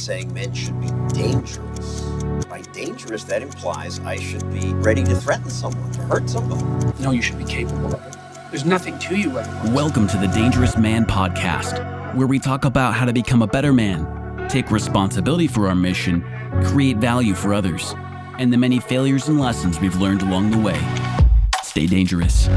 saying men should be dangerous. By dangerous, that implies I should be ready to threaten someone, to hurt somebody. No, you should be capable of it. There's nothing to you otherwise. Welcome to the Dangerous Man Podcast, where we talk about how to become a better man, take responsibility for our mission, create value for others, and the many failures and lessons we've learned along the way. Stay dangerous.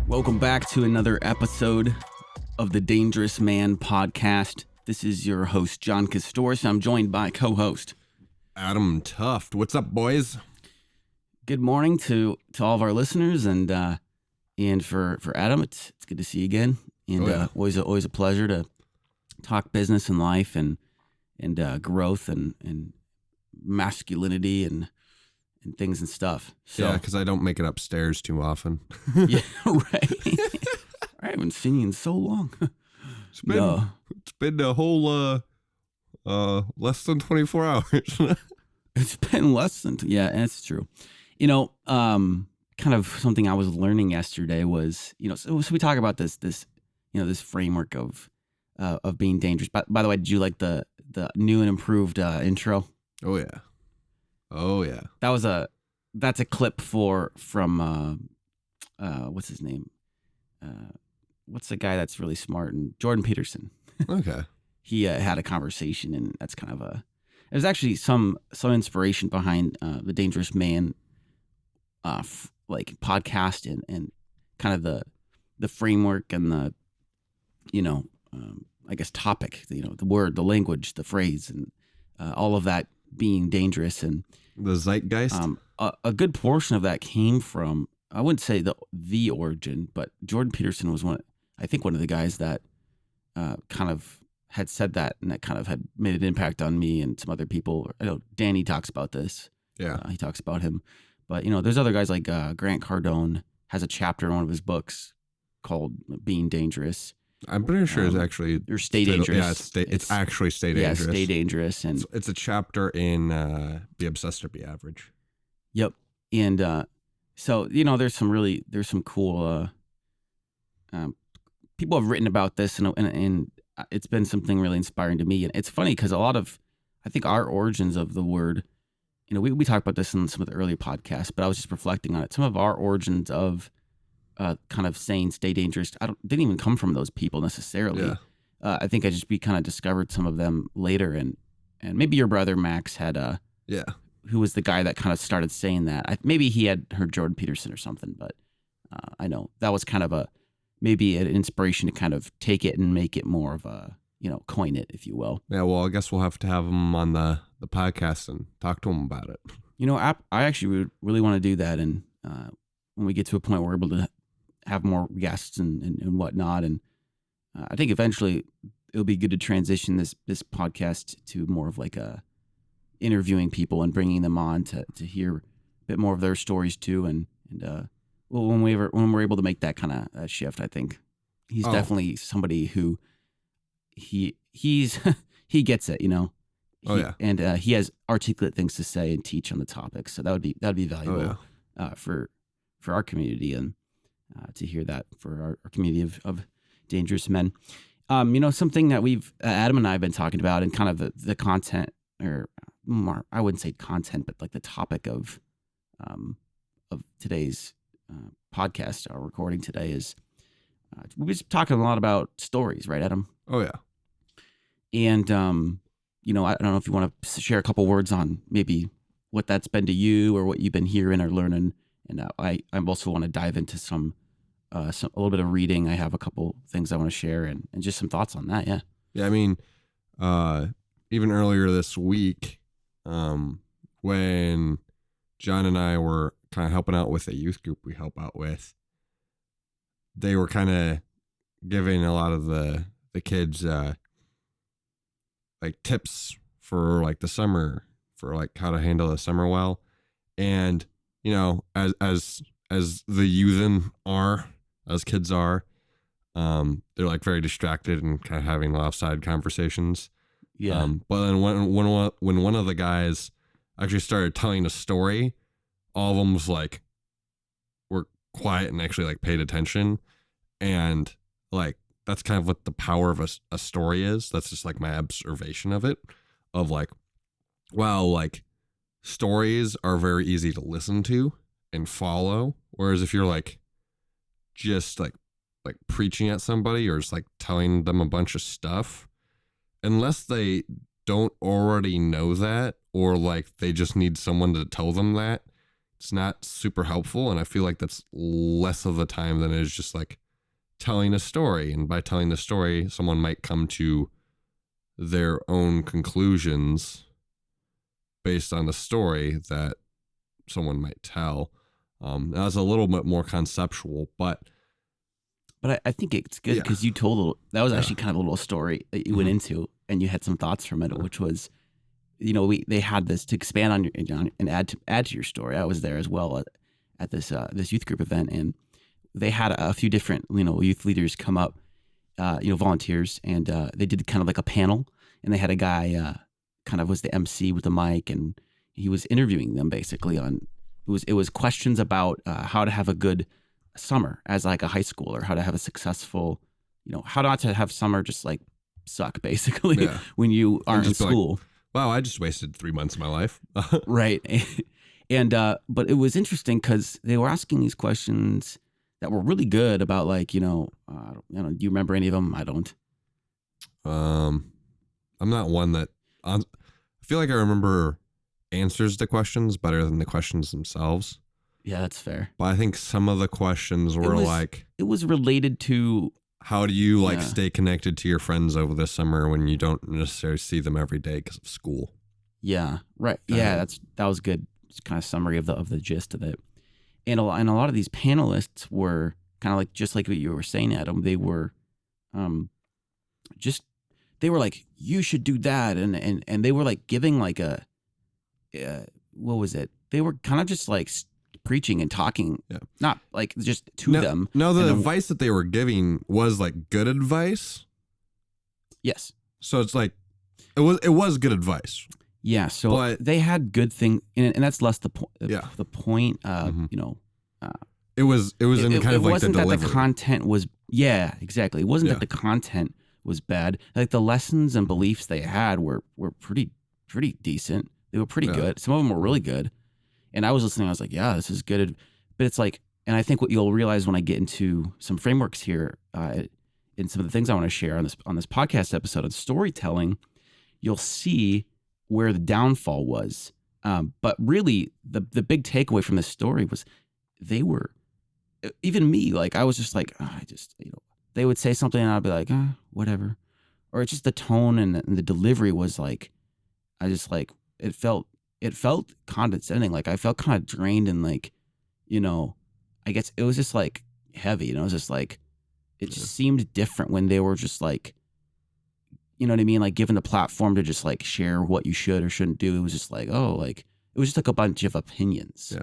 Welcome back to another episode of the Dangerous Man Podcast. This is your host, John Kostohris. I'm joined by co-host Adam Thooft. What's up, boys? Good morning to all of our listeners, and for Adam, it's good to see you again. And always a pleasure to talk business and life and growth and masculinity and things and stuff. So, yeah, because I don't make it upstairs too often. Yeah, right. I haven't seen you in so long. It's been a whole less than 24 hours. It's been less than that's true. You know, kind of something I was learning yesterday was, so we talk about this framework of being dangerous. By the way, did you like the new and improved intro? Oh yeah. That's a clip from what's his name? What's the guy that's really smart? And Jordan Peterson. Okay. He had a conversation, and that's kind of there's actually some inspiration behind the Dangerous Man podcast and kind of the framework and the I guess topic, the word, the language, the phrase, and all of that being dangerous. And the zeitgeist. A good portion of that came from, I wouldn't say the origin, but Jordan Peterson was one of the guys that kind of had said that, and that kind of had made an impact on me and some other people. I know Danny talks about this. Yeah. He talks about him. But, there's other guys like Grant Cardone has a chapter in one of his books called Being Dangerous. I'm pretty sure it's actually... Or Stay Dangerous. Yeah, it's actually Stay Dangerous. Yeah, Stay Dangerous. And it's a chapter in Be Obsessed or Be Average. Yep. And so, there's some cool... people have written about this, and it's been something really inspiring to me. And it's funny because a lot of, I think, our origins of the word, we talked about this in some of the earlier podcasts, but I was just reflecting on it. Some of our origins of kind of saying "stay dangerous" didn't even come from those people necessarily. Yeah. I think we kind of discovered some of them later, and maybe your brother Max had who was the guy that kind of started saying that. Maybe he had heard Jordan Peterson or something, but I know that was kind of maybe an inspiration to kind of take it and make it more of a, coin it, if you will. Yeah, well, I guess we'll have to have him on the podcast and talk to him about it. I actually would really want to do that, and when we get to a point where we're able to have more guests and whatnot, and I think eventually it'll be good to transition this podcast to more of like a interviewing people and bringing them on to hear a bit more of their stories too, and when we're able to make that kind of shift, I think he's definitely somebody who he gets it, and he has articulate things to say and teach on the topic, so that'd be valuable for our community, and to hear that for our community of dangerous men. Something that Adam and I have been talking about, and kind of the content, or more, I wouldn't say content, but like the topic of today's podcast, our recording today, is we've been talking a lot about stories, right, Adam? Oh yeah. And I don't know if you want to share a couple words on maybe what that's been to you or what you've been hearing or learning. And I also want to dive into a little bit of reading. I have a couple things I want to share and just some thoughts on that. Yeah. Yeah. I mean, even earlier this week, when John and I were kind of helping out with a youth group we help out with, they were kind of giving a lot of the kids like tips for like the summer, for like how to handle the summer well. And as as the youths are, as kids are, they're like very distracted and kind of having a lot of side conversations. Yeah. But then when one of the guys actually started telling a story, all of them was like, were quiet and actually like paid attention. And like, that's kind of what the power of a story is. That's just like my observation of it, of like, wow, like stories are very easy to listen to and follow. Whereas if you're like, just like preaching at somebody or just like telling them a bunch of stuff, unless they don't already know that, or like they just need someone to tell them that, it's not super helpful. And I feel like that's less of the time than it is just like telling a story. And by telling the story, someone might come to their own conclusions based on the story that someone might tell. That's a little bit more conceptual, but I think it's good because you told that was actually kind of a little story that you went into, and you had some thoughts from it, which was, they had this to expand on your and add to your story. I was there as well at this youth group event, and they had a few different youth leaders come up, volunteers, and they did kind of like a panel, and they had a guy kind of was the MC with the mic, and he was interviewing them basically on it was questions about how to have a good summer as like a high schooler, how to have a successful, how not to have summer just like suck basically when you aren't in school. Like, wow, I just wasted 3 months of my life. Right. And but it was interesting because they were asking these questions that were really good about like, do you remember any of them? I don't. I'm not one that I feel like I remember answers to questions better than the questions themselves. Yeah, that's fair. But I think some of the questions were it was related to how do you stay connected to your friends over the summer when you don't necessarily see them every day because of school. Yeah, right. Yeah, that was good. It's kind of summary of the gist of it. And a lot of these panelists were kind of like, just like what you were saying, Adam, they were they were like, you should do that, and they were like giving like a what was it? They were kind of just like preaching and talking, not like just to them. No, the advice that they were giving was like good advice. Yes. So it's like it was good advice. Yeah. So they had good things, and that's less the point. The point. It was in kind of like the delivery. It wasn't that the content was. Yeah, exactly. It wasn't that the content was bad. Like the lessons and beliefs they had were pretty decent. They were pretty good. Some of them were really good. And I was listening. I was like, yeah, this is good. But it's like, and I think what you'll realize when I get into some frameworks here, in some of the things I want to share on this podcast episode on storytelling, you'll see where the downfall was. But really, the big takeaway from this story was they were, even me, like I was just like, they would say something and I'd be like, whatever. Or it's just the tone and the delivery was like, I just like, it felt condescending. Like I felt kind of drained and like, I guess it was just like heavy. It was just like, it just seemed different when they were just like, you know what I mean? Like given the platform to just like share what you should or shouldn't do. It was just like, it was just like a bunch of opinions.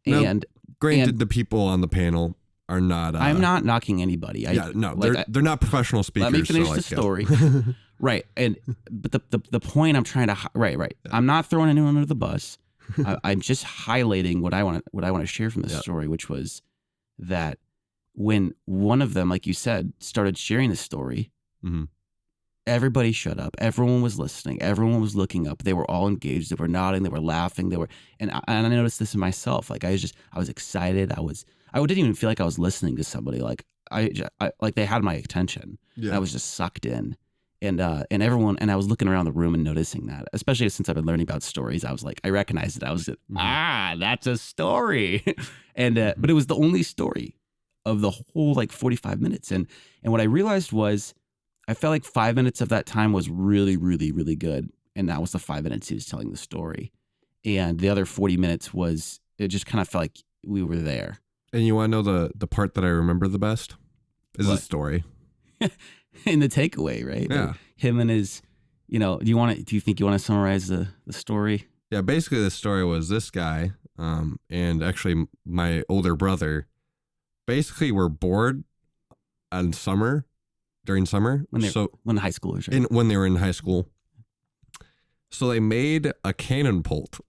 Yeah. And granted, the people on the panel are not. I'm not knocking anybody. They're not professional speakers. Let me finish the story. Right. But the point I'm trying to right. Yeah. I'm not throwing anyone under the bus. I'm just highlighting what I want to share from this story, which was that when one of them, like you said, started sharing the story, everybody shut up. Everyone was listening. Everyone was looking up. They were all engaged. They were nodding. They were laughing. And I noticed this in myself. Like I was excited. I didn't even feel like I was listening to somebody. Like I like they had my attention. Yeah. I was just sucked in. And everyone, and I was looking around the room and noticing that, especially since I've been learning about stories, I was like, I recognized it. I was that's a story. And, but it was the only story of the whole like 45 minutes. And what I realized was I felt like 5 minutes of that time was really, really, really good. And that was the 5 minutes he was telling the story. And the other 40 minutes it just kind of felt like we were there. And you want to know the part that I remember the best is the story. In the takeaway, right? Yeah. Like him and his, do you think you want to summarize the story? Yeah. Basically the story was this guy, And actually my older brother basically were bored during summer when high schoolers, right? when they were in high school. So they made a cannon bolt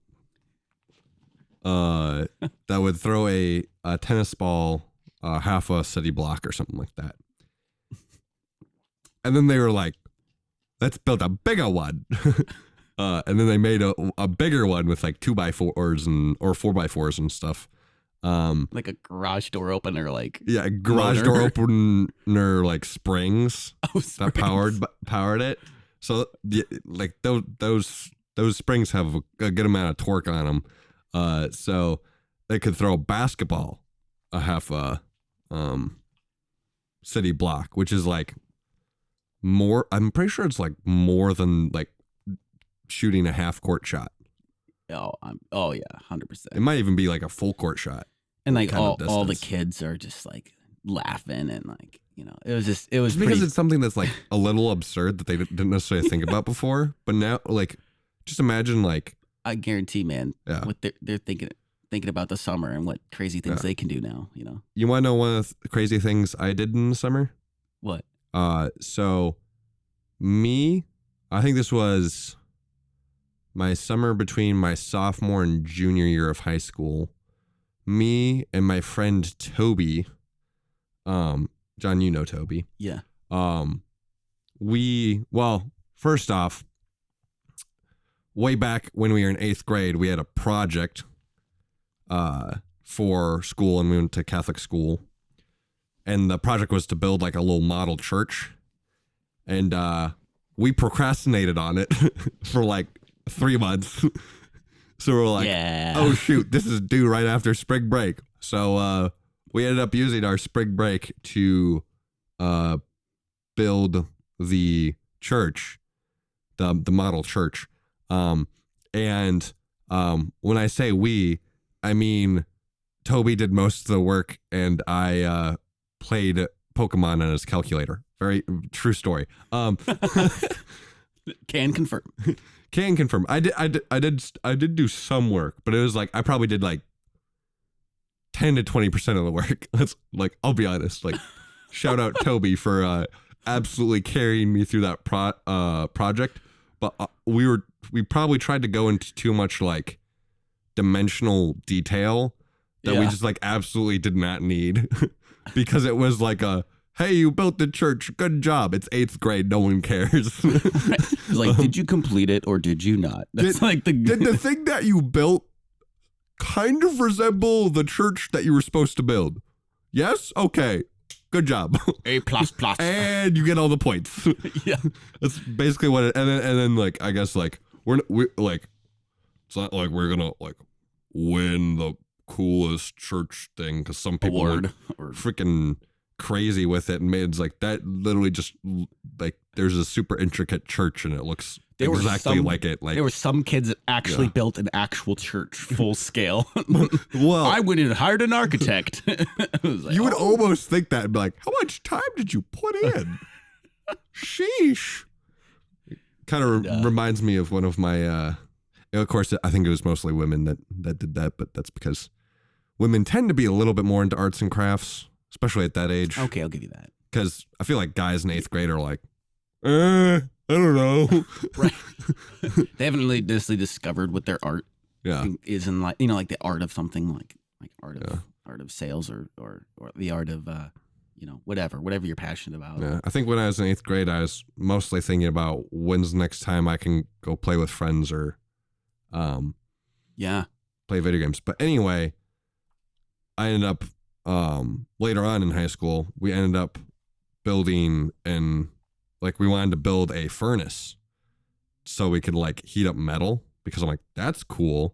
that would throw a tennis ball half a city block or something like that. And then they were like, let's build a bigger one. And then they made a bigger one with like 2x4s or 4x4s and stuff. Like a garage door opener, like yeah, garage door opener, like springs that powered it. So like those springs have a good amount of torque on them. So they could throw a basketball a half a city block, which is like more. I'm pretty sure it's like more than like shooting a half court shot. Oh yeah, 100%. It might even be like a full court shot. And like all the kids are just like laughing and like, it was just because it's something that's like a little absurd that they didn't necessarily think about before. But now, like, just imagine like I guarantee, man, what they're thinking about the summer and what crazy things they can do now. You want to know one of the crazy things I did in the summer? What? So I think this was my summer between my sophomore and junior year of high school. Me and my friend Toby, John, you know Toby. Yeah. First off, way back when we were in 8th grade, we had a project for school, and we went to Catholic school. And the project was to build like a little model church. And we procrastinated on it for like 3 months. So we're like, oh shoot, this is due right after spring break. So we ended up using our spring break to build the church, the model church. And when I say we, I mean Toby did most of the work, and I played Pokemon on his calculator. Very true story. Can confirm. Can confirm. I did do some work, but it was like I probably did like 10 to 20% of the work. That's like, I'll be honest. Like, shout out Toby for absolutely carrying me through that project. But we probably tried to go into too much like dimensional detail that we just like absolutely did not need, because it was like hey, you built the church. Good job. It's 8th grade. No one cares. Like, did you complete it or did you not? That's did the thing that you built kind of resemble the church that you were supposed to build? Yes? Okay. Good job. A++. And you get all the points. Yeah. That's basically what it, and then like, I guess like, we like, it's not like we're gonna like win the coolest church thing, because some people are freaking crazy with it and made it's like that literally just like there's a super intricate church and it looks exactly like it. Like there were some kids that actually built an actual church full scale. Well, I went and hired an architect. Like, you would almost think that and be like, how much time did you put in? Sheesh. Kind of reminds me of one of my of course I think it was mostly women that did that, but that's because women tend to be a little bit more into arts and crafts, especially at that age. Okay, I'll give you that. Because I feel like guys in 8th grade are like, I don't know. Right. They haven't really discovered what their art is in, like, like the art of something, like art of sales or the art of whatever you're passionate about. Yeah, I think when I was in 8th grade, I was mostly thinking about when's the next time I can go play with friends or play video games. But anyway, I ended up later on in high school, we ended up building we wanted to build a furnace so we could like heat up metal, because I'm like, that's cool.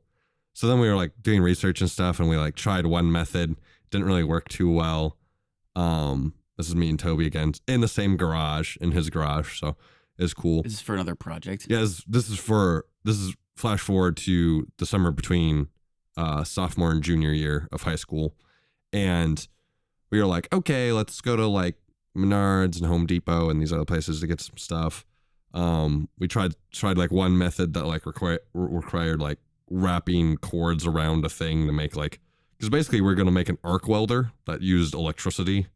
So then we were like doing research and stuff, and we like tried one method, didn't really work too well. This is me and Toby again in the same garage, in his garage, so it's cool. This is for another project. Yeah, this is flash forward to the summer between sophomore and junior year of high school. And we were like, okay, let's go to like Menards and Home Depot and these other places to get some stuff. We tried like one method that like required like wrapping cords around a thing to make like, because basically we're going to make an arc welder that used electricity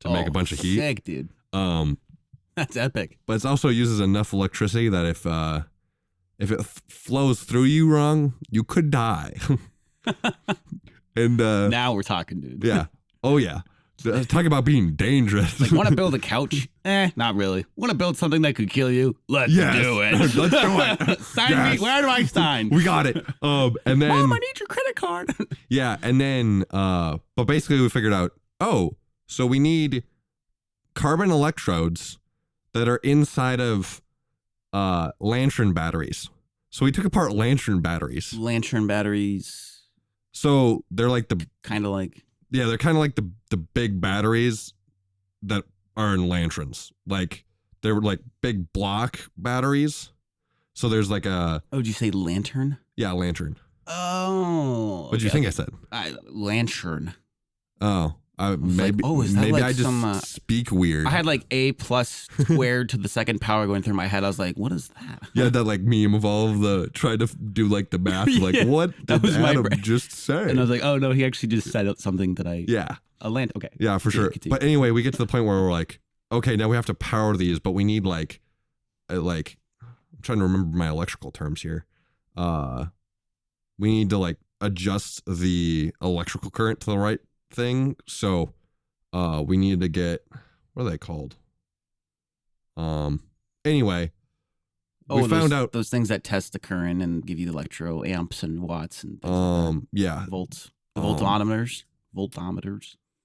to make a bunch of heat. Sick, dude. That's epic. But it also uses enough electricity that if it flows through you wrong, you could die. And now we're talking, dude. yeah. Oh yeah. Talk about being dangerous. Like, want to build a couch? Not really. Want to build something that could kill you? Let's do it. Let's do it. Sign me. Where do I sign? We got it. And then Mom, I need your credit card. yeah, and then but basically we figured out, so we need carbon electrodes that are inside of lantern batteries. So we took apart lantern batteries. Lantern batteries. So they're like Kind of like. Yeah, they're kind of like the big batteries that are in lanterns. Like they're like big block batteries. So there's like a. Oh, did you say lantern? Yeah, lantern. Oh. What do you think I said? Lantern. Oh, maybe. Like, is that maybe like I just speak weird. I had like A plus squared to the second power going through my head. I was like, what is that? Yeah, that like meme of all of the trying to do like the math. Like, Yeah, what that did was my Adam brain. just say? And I was like, oh no, he actually just said something that I. Yeah. A lantern. Okay. Yeah, for sure. Continue. But anyway, we get to the point where we're like, okay, now we have to power these, but we need like I'm trying to remember my electrical terms here. We need to like adjust the electrical current to the right thing. So we need to get, what are they called? Anyway, we found out those things that test the current and give you the electro amps and watts and things like that. Yeah. Volts. The voltometers.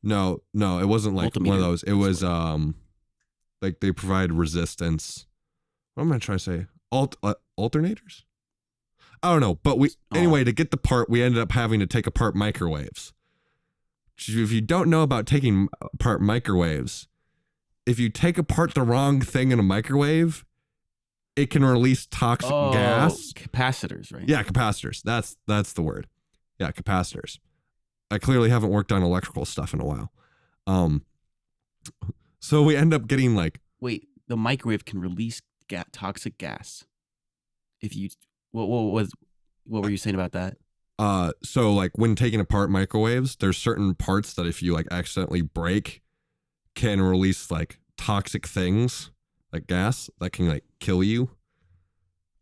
No, it wasn't like one of Voltmeter. those. It was like they provide resistance. What am I trying to say? Alternators? I don't know. But anyway, to get the part, we ended up having to take apart microwaves. If you don't know about taking apart microwaves, if you take apart the wrong thing in a microwave, it can release toxic gas. Capacitors, right? Yeah, capacitors. That's the word. Yeah, capacitors. I clearly haven't worked on electrical stuff in a while. So we end up getting like. Wait, the microwave can release toxic gas. If you, what were you saying about that? So like when taking apart microwaves, there's certain parts that if you like accidentally break, can release like toxic things, like gas that can like kill you.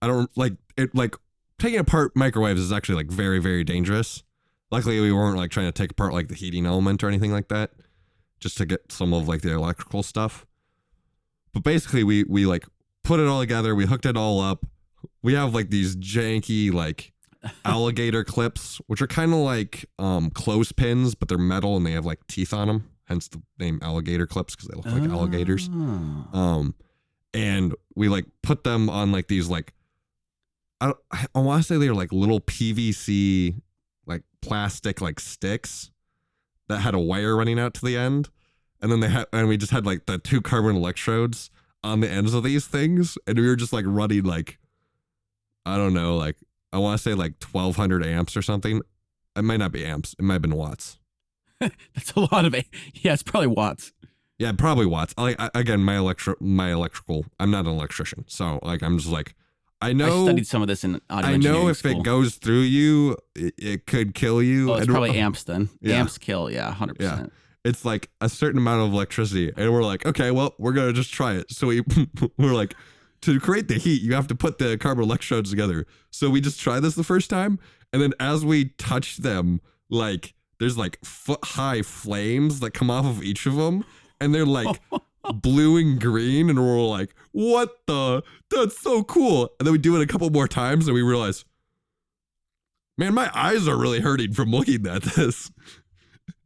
I don't like it. Like taking apart microwaves is actually like very, very dangerous. Luckily, we weren't like trying to take apart like the heating element or anything like that, just to get some of like the electrical stuff. But basically, we like put it all together. We hooked it all up. We have like these janky like alligator clips, which are kind of like clothespins, but they're metal and they have like teeth on them. Hence the name alligator clips, because they look like alligators. And we like put them on like these like I want to say they're like little PVC like plastic like sticks that had a wire running out to the end, and then we just had like the 2 carbon electrodes on the ends of these things, and we were just like running like, I don't know, like I want to say like 1200 amps or something. It might not be amps, it might have been watts. That's a lot of. Yeah, it's probably watts. Yeah, probably watts. Again, my electrical. I'm not an electrician, so like I'm just like, I know. I studied some of this in audio I know if school. it goes through you, it could kill you. Oh, it's probably amps then. Yeah. Amps kill. Yeah, 100%. Yeah. It's like a certain amount of electricity, and we're like, okay, well, we're gonna just try it. So we're like, to create the heat, you have to put the carbon electrodes together. So we just try this the first time, and then as we touch them, like there's like foot-high flames that come off of each of them, and they're like blue and green, and we're like, what the? That's so cool. And then we do it a couple more times, and we realize, man, my eyes are really hurting from looking at this.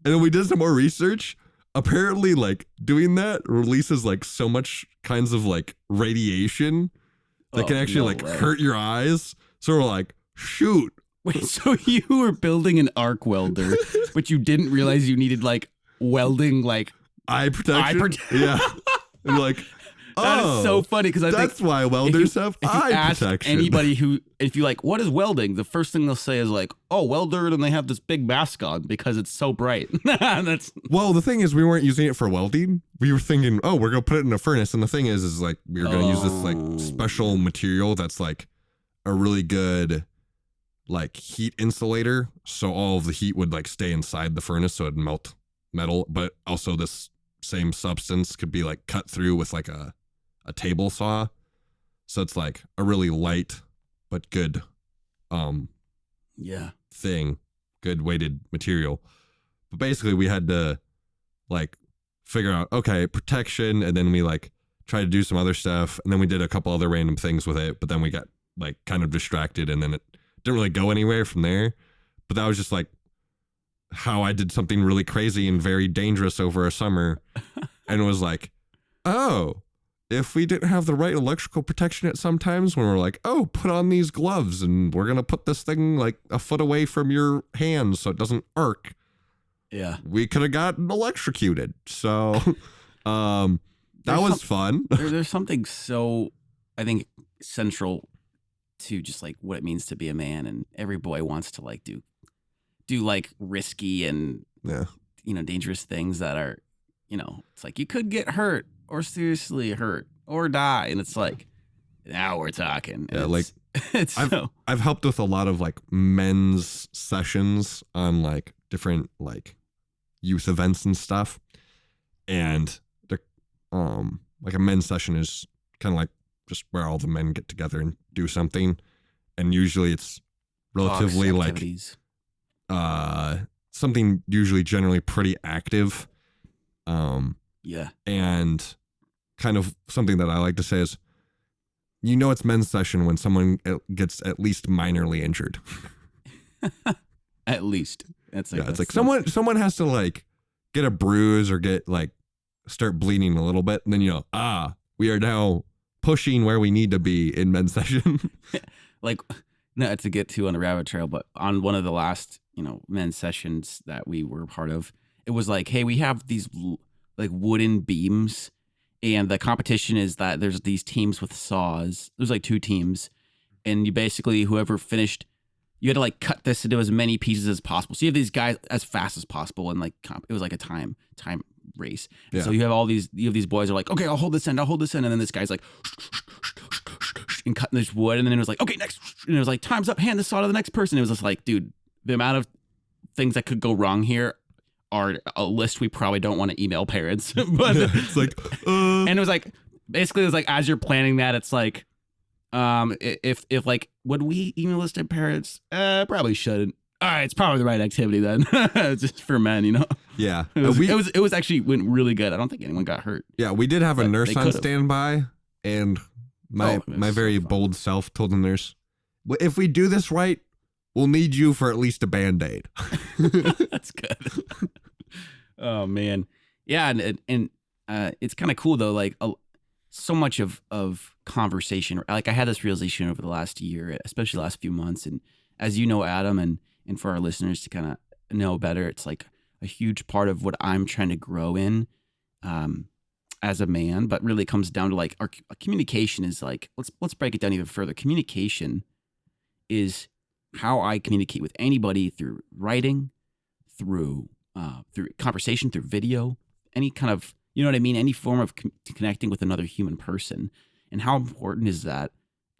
And then we did some more research. Apparently, like doing that releases like so much kinds of like radiation that can actually hurt your eyes. So we're like, shoot. Wait, so you were building an arc welder, but you didn't realize you needed like welding, like eye protection. Yeah. And like, that is so funny because I think that's why welders have if you eye ask protection. anybody if you like, what is welding? The first thing they'll say is like, oh, welder, and they have this big mask on because it's so bright. Well, the thing is, we weren't using it for welding. We were thinking, oh, we're gonna put it in a furnace, and the thing is like we were gonna use this like special material that's like a really good like heat insulator, so all of the heat would like stay inside the furnace, so it'd melt metal. But also this same substance could be like cut through with like a table saw, so it's like a really light but good thing, good weighted material. But basically we had to like figure out, okay, protection, and then we like tried to do some other stuff, and then we did a couple other random things with it, but then we got like kind of distracted, and then it didn't really go anywhere from there. But that was just like how I did something really crazy and very dangerous over a summer. And it was like, oh, if we didn't have the right electrical protection at some times, when we're like, oh, put on these gloves and we're going to put this thing like a foot away from your hands so it doesn't arc. Yeah. We could have gotten electrocuted. So that was fun. There's something so, I think, central to just like what it means to be a man, and every boy wants to like do like risky and dangerous things that are, it's like you could get hurt or seriously hurt or die, and it's like, now we're talking. Yeah, like I've helped with a lot of like men's sessions on like different like youth events and stuff, and like a men's session is kind of like just where all the men get together and do something, and usually it's relatively like something usually generally pretty active, and kind of something that I like to say is, it's men's session when someone gets at least minorly injured. At least it's like someone has to like get a bruise or get like start bleeding a little bit, and then we are now pushing where we need to be in men's session. Like, not to get too on the rabbit trail, but on one of the last men's sessions that we were part of, it was like, hey, we have these like wooden beams, and the competition is that there's these teams with saws. There's like 2 teams, and you basically, whoever finished, you had to like cut this into as many pieces as possible. So you have these guys as fast as possible, and like it was like a time race. Yeah. So you have these boys are like, okay, I'll hold this end, and then this guy's like and cutting this wood, and then it was like, okay, next, and it was like, time's up, hand the saw to the next person. It was just like, dude, the amount of things that could go wrong here are a list we probably don't want to email parents. But it's like, and it was like, basically it was like, as you're planning that, it's like, if like, would we email this to parents? Probably shouldn't. All right, it's probably the right activity then. Just for men, Yeah. It was actually went really good. I don't think anyone got hurt. Yeah, we did have a nurse on standby, and my very bold self told the nurse, if we do this right, we'll need you for at least a Band-Aid. That's good. Oh man. Yeah, and it's kind of cool though, like so much of conversation. Like I had this realization over the last year, especially the last few months, and as you know, Adam, and for our listeners to kind of know better, it's like a huge part of what I'm trying to grow in as a man, but really comes down to like our communication is like, let's break it down even further. Communication is how I communicate with anybody through writing, through conversation, through video, any kind of, you know what I mean? Any form of connecting with another human person. And how important is that?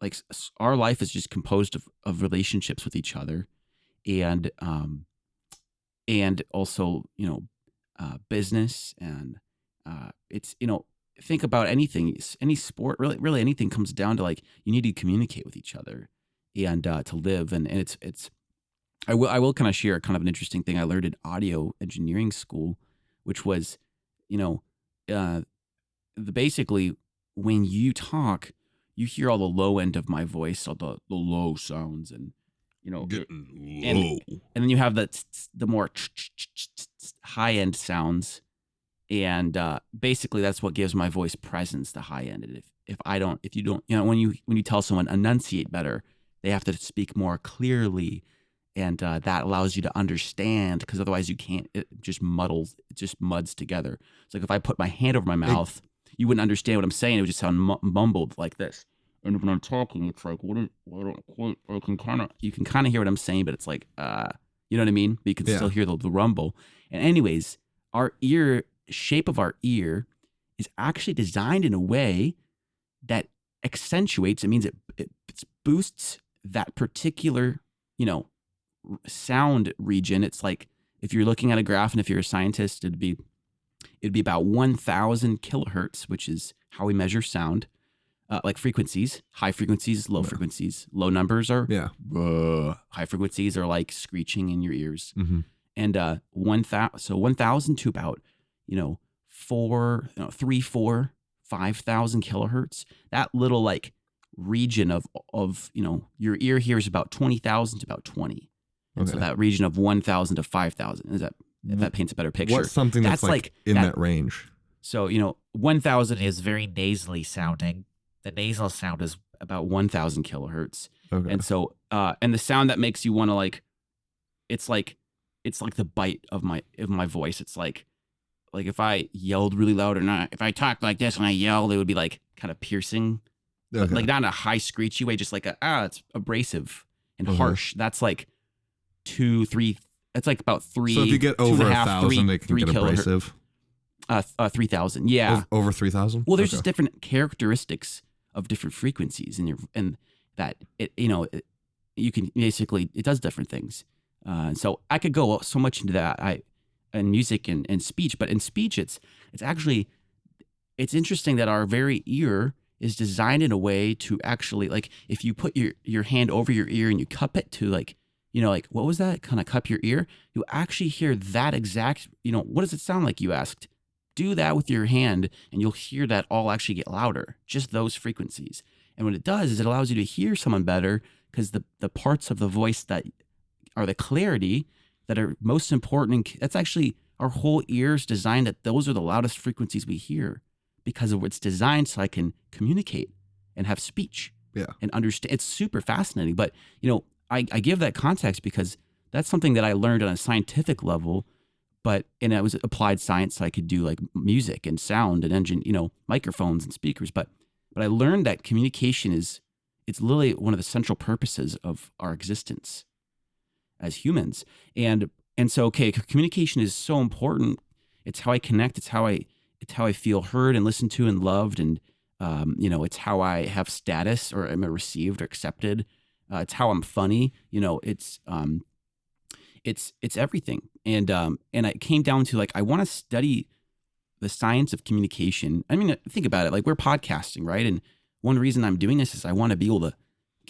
Like our life is just composed of relationships with each other, and also, business, and it's, think about anything, any sport, really anything comes down to like, you need to communicate with each other and to live. And it's, I will kind of share kind of an interesting thing I learned in audio engineering school, which was, basically when you talk, you hear all the low end of my voice, all the low sounds, and getting low. And then you have the more high end sounds, and basically that's what gives my voice presence, the high end. And if you don't, when you tell someone enunciate better, they have to speak more clearly, and that allows you to understand, because otherwise you can't. It just muds together. It's like if I put my hand over my mouth, you wouldn't understand what I'm saying. It would just sound mumbled like this. And when I'm talking, it's like, you can kind of hear what I'm saying, but it's like, you know what I mean? But you can still hear the rumble. And anyways, shape of our ear is actually designed in a way that accentuates. It means it boosts that particular, sound region, it's like if you're looking at a graph and if you're a scientist, it'd be about 1,000 kilohertz, which is how we measure sound, like frequencies, high frequencies, low frequencies. Low numbers are high frequencies are like screeching in your ears. Mm-hmm. And 1,000 to about 5,000 kilohertz. That little like region of your ear hears about 20,000 to about 20. And so that region of 1,000 to 5,000 if that paints a better picture. What's something that's like in that range? So 1,000 Is very nasally sounding. The nasal sound is, about 1,000 kilohertz. Okay. And so and the sound that makes you want to like, it's like the bite of my voice. It's like if I yelled really loud or not, if I talked like this and I yelled, it would be like kind of piercing, like not in a high screechy way, just like it's abrasive and harsh. That's like 2, 3. It's like about 3. So if you get over 1,000, they can get abrasive. 3,000, yeah. Over 3,000. Well, there's just different characteristics of different frequencies, and that you can basically, it does different things. So I could go so much into that. In music and speech, but in speech, it's interesting that our very ear is designed in a way to actually, like, if you put your hand over your ear and you cup it to like what was that? Kind of cup your ear. You actually hear that exact, what does it sound like? You asked. Do that with your hand and you'll hear that all actually get louder, just those frequencies. And what it does is it allows you to hear someone better because the parts of the voice that are the clarity that are most important, that's actually our whole ears designed that those are the loudest frequencies we hear because of what's designed so I can communicate and have speech and understand. It's super fascinating. But, I give that context because that's something that I learned on a scientific level, and it was applied science. So I could do like music and sound and engine, microphones and speakers. But I learned that communication it's literally one of the central purposes of our existence as humans. And so, communication is so important. It's how I connect. It's how I feel heard and listened to and loved. And, it's how I have status or am received or accepted. It's how I'm funny. It's everything. And it came down to like, I want to study the science of communication. I mean, think about it. Like, we're podcasting, right? And one reason I'm doing this is I want to be able to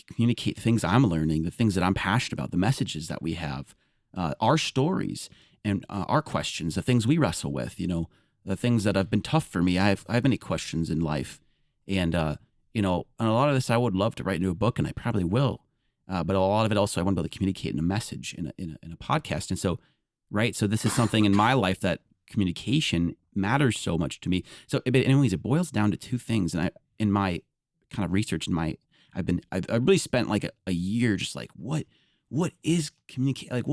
communicate things I'm learning, the things that I'm passionate about, the messages that we have, our stories and our questions, the things we wrestle with, the things that have been tough for me. I have many questions in life. And, and a lot of this I would love to write into a book, and I probably will. But a lot of it also I want to be able to communicate in a message in a podcast. And so, right. So this is something in my life that communication matters so much to me. So anyways, it boils down to two things. And in my kind of research I've really spent like a year just like, what is communicate? Like,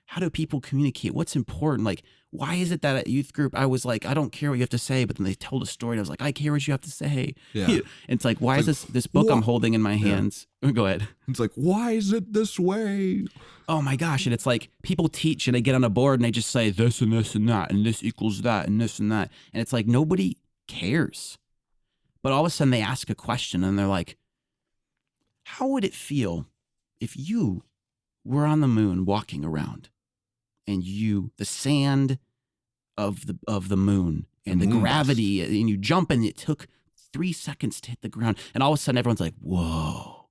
how do people communicate? What's important? Like, why is it that at youth group, I was like, I don't care what you have to say, but then they told a story and I was like, I care what you have to say. Yeah. And it's like, why is this book I'm holding in my hands? Go ahead. It's like, why is it this way? Oh my gosh. And it's like people teach and they get on a board and they just say this and this and that, and this equals that and this and that. And it's like, nobody cares. But all of a sudden they ask a question and they're like, how would it feel if you were on the moon walking around and the sand of the moon and the gravity, and you jump and it took 3 seconds to hit the ground, and all of a sudden everyone's like, whoa.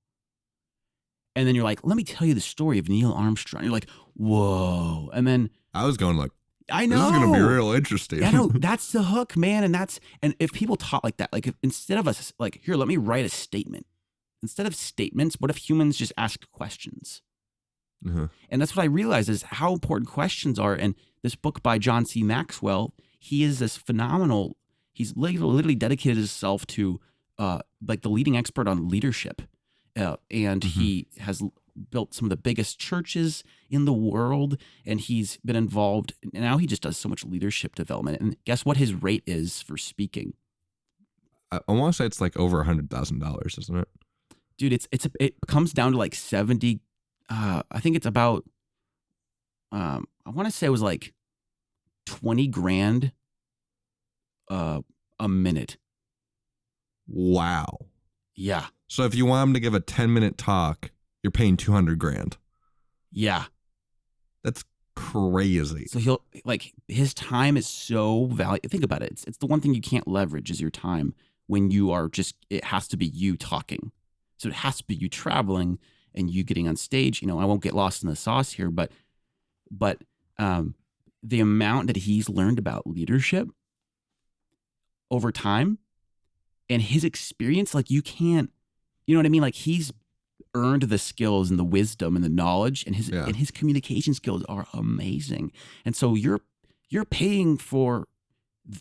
And then you're like, let me tell you the story of Neil Armstrong. You're like, whoa. And then I was going like, I know. This is going to be real interesting. I know. That's the hook, man. And if people taught like that, like instead of us, like, here, let me write a statement. Instead of statements, what if humans just ask questions? Uh-huh. And that's what I realized is how important questions are. And this book by John C. Maxwell, he is this phenomenal, he's literally dedicated himself to like the leading expert on leadership. And he has built some of the biggest churches in the world. And he's been involved, and now he just does so much leadership development. And guess what his rate is for speaking? I want to say it's like over $100,000, isn't it? Dude, it comes down to like 70. I think it's about, I want to say it was like 20 grand a minute. Wow. Yeah. So if you want him to give a 10-minute talk, you're paying 200 grand. Yeah. That's crazy. So he'll like his time is so valuable. Think about it. It's the one thing you can't leverage is your time when you are just, it has to be you talking. So it has to be you traveling and you getting on stage. I won't get lost in the sauce here, but the amount that he's learned about leadership over time and his experience, like you can't, you know what I mean? Like he's earned the skills and the wisdom and the knowledge, and his communication skills are amazing. And so you're paying for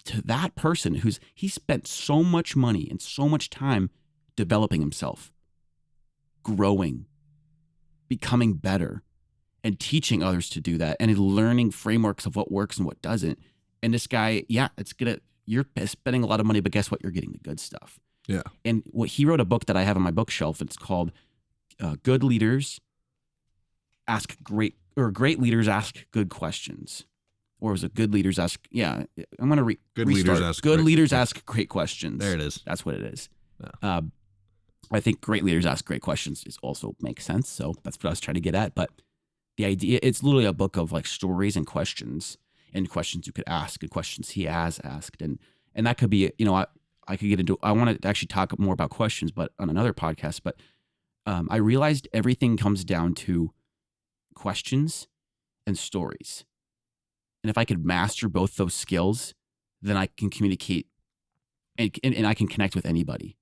to that person he spent so much money and so much time developing himself, growing, becoming better, and teaching others to do that, and learning frameworks of what works and what doesn't. And this guy, you're spending a lot of money, but guess what? You're getting the good stuff. Yeah. And he wrote a book that I have on my bookshelf. It's called Good Leaders Ask Great Leaders Ask Good Questions. Or was it Good Leaders Ask? Yeah, I'm going to Good restart. Leaders Ask Good Great Leaders Ask Great Questions. There it is. That's what it is. Yeah. I think Great Leaders Ask Great Questions also makes sense. So that's what I was trying to get at. But the idea, it's literally a book of like stories and questions you could ask and questions he has asked. And that could be, I could get into, I want to actually talk more about questions, but on another podcast, but I realized everything comes down to questions and stories. And if I could master both those skills, then I can communicate and I can connect with anybody.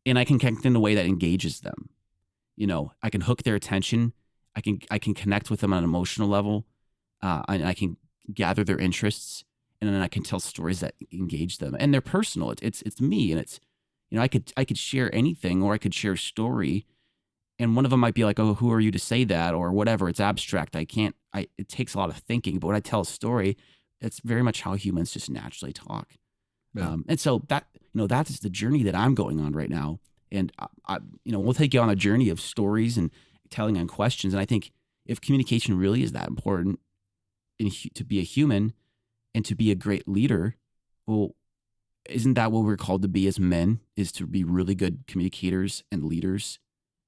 And I can connect in a way that engages them. I can hook their attention. I can connect with them on an emotional level. And I can gather their interests, and then I can tell stories that engage them. And they're personal. It's me, and it's, I could share anything, or I could share a story, and one of them might be like, oh, who are you to say that, or whatever. It's abstract. It takes a lot of thinking, but when I tell a story, it's very much how humans just naturally talk. Yeah. And so that's the journey that I'm going on right now. And we'll take you on a journey of stories and telling on questions. And I think if communication really is that important to be a human and to be a great leader, well, isn't that what we're called to be as men, is to be really good communicators and leaders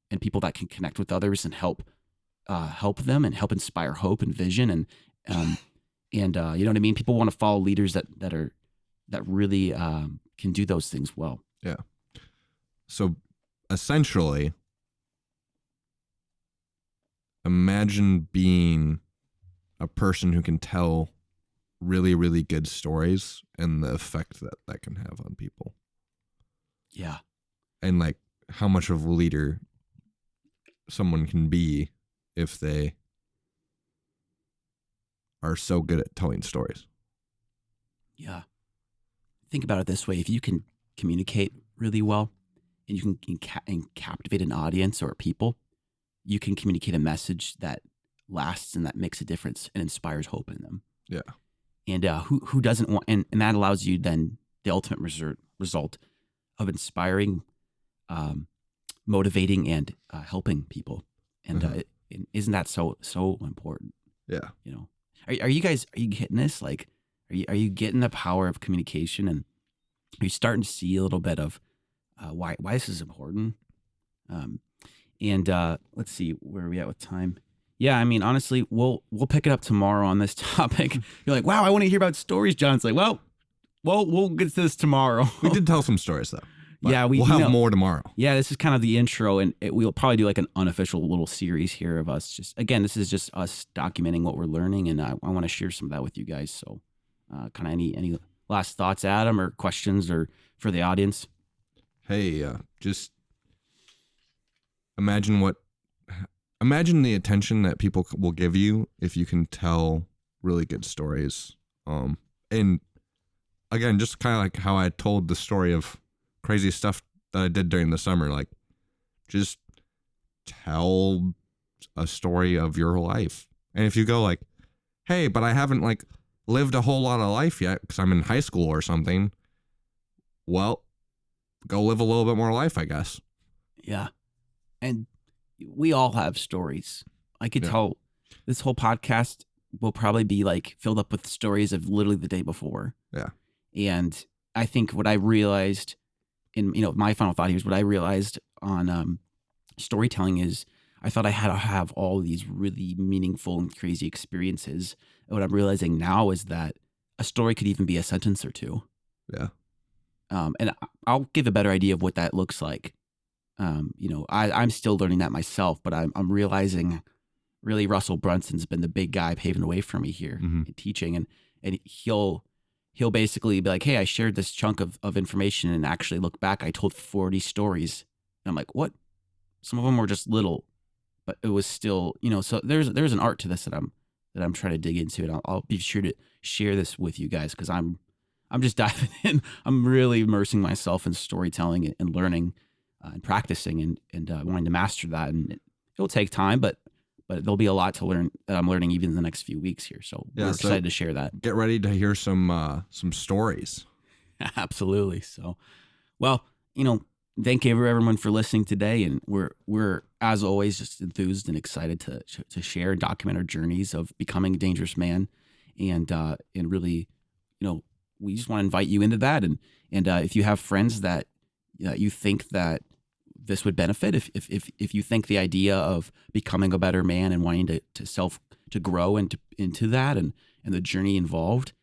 and people that can connect with others and help them and help inspire hope and vision. And you know what I mean? People want to follow leaders that really can do those things well. Yeah. So essentially, imagine being a person who can tell really, really good stories and the effect that can have on people. Yeah. And like how much of a leader someone can be if they are so good at telling stories. Yeah. Think about it this way. If you can communicate really well and you can captivate an audience or people, you can communicate a message that lasts and that makes a difference and inspires hope in them. Yeah. And who doesn't want, and that allows you then the ultimate result of inspiring, motivating, and helping people. And isn't that so important? Yeah. Are you getting this? Like, are you getting the power of communication, and are you starting to see a little bit of why this is important? Let's see, where are we at with time? Yeah, I mean, honestly, we'll pick it up tomorrow on this topic. You're like, wow, I want to hear about stories, John. It's like, well, we'll get to this tomorrow. We did tell some stories though. Yeah, we'll have more tomorrow. Yeah, this is kind of the intro, and we'll probably do like an unofficial little series here of us. This is just us documenting what we're learning, and I want to share some of that with you guys. So, kind of any last thoughts, Adam, or questions, or for the audience? Hey, just imagine the attention that people will give you if you can tell really good stories. And again, just kind of like how I told the story of crazy stuff that I did during the summer, like just tell a story of your life. And if you go like, hey, but I haven't like lived a whole lot of life yet because I'm in high school or something, well, go live a little bit more life, I guess. Yeah. And we all have stories. I could tell this whole podcast will probably be like filled up with stories of literally the day before. Yeah. And I think what I realized my final thought here is what I realized on storytelling is I thought I had to have all these really meaningful and crazy experiences. And what I'm realizing now is that a story could even be a sentence or two. Yeah. And I'll give a better idea of what that looks like. I'm still learning that myself, but I'm realizing really Russell Brunson's been the big guy paving the way for me here in teaching. And he'll basically be like, hey, I shared this chunk of information, and actually look back, I told 40 stories. And I'm like, what? Some of them were just little, but it was still, so there's an art to this that I'm trying to dig into. And I'll be sure to share this with you guys, because I'm just diving in. I'm really immersing myself in storytelling and learning and practicing and wanting to master that. And it'll take time, but there'll be a lot to learn that I'm learning even in the next few weeks here. So we're excited to share that. Get ready to hear some stories. Absolutely. So, well, thank you everyone for listening today. And we're as always just enthused and excited to share and document our journeys of becoming a dangerous man. And really, we just want to invite you into that. And if you have friends that you think that this would benefit, if you think the idea of becoming a better man and wanting to grow into that and the journey involved,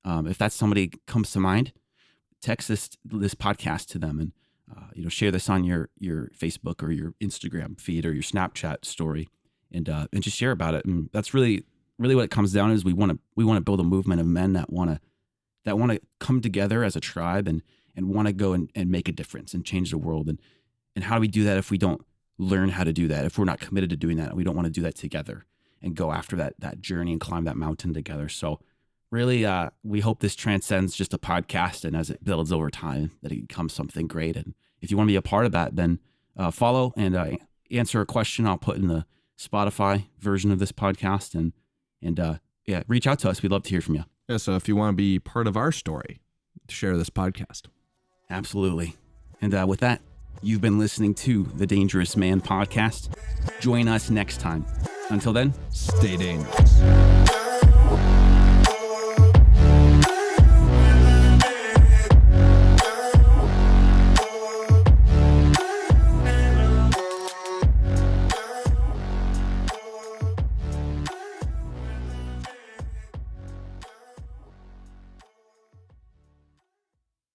if that somebody comes to mind, text this podcast to them and share this on your Facebook or your Instagram feed or your Snapchat story, and just share about it. And that's really what it comes down to, is we want to build a movement of men that want to come together as a tribe and want to go and make a difference and change the world. And how do we do that if we don't learn how to do that? If we're not committed to doing that, and we don't want to do that together and go after that journey and climb that mountain together. So really, we hope this transcends just a podcast, and as it builds over time, that it becomes something great. And if you want to be a part of that, then follow and answer a question I'll put in the Spotify version of this podcast, and reach out to us. We'd love to hear from you. Yeah, so if you want to be part of our story, share this podcast. Absolutely. And with that, you've been listening to the Dangerous Man podcast. Join us next time. Until then, stay dangerous.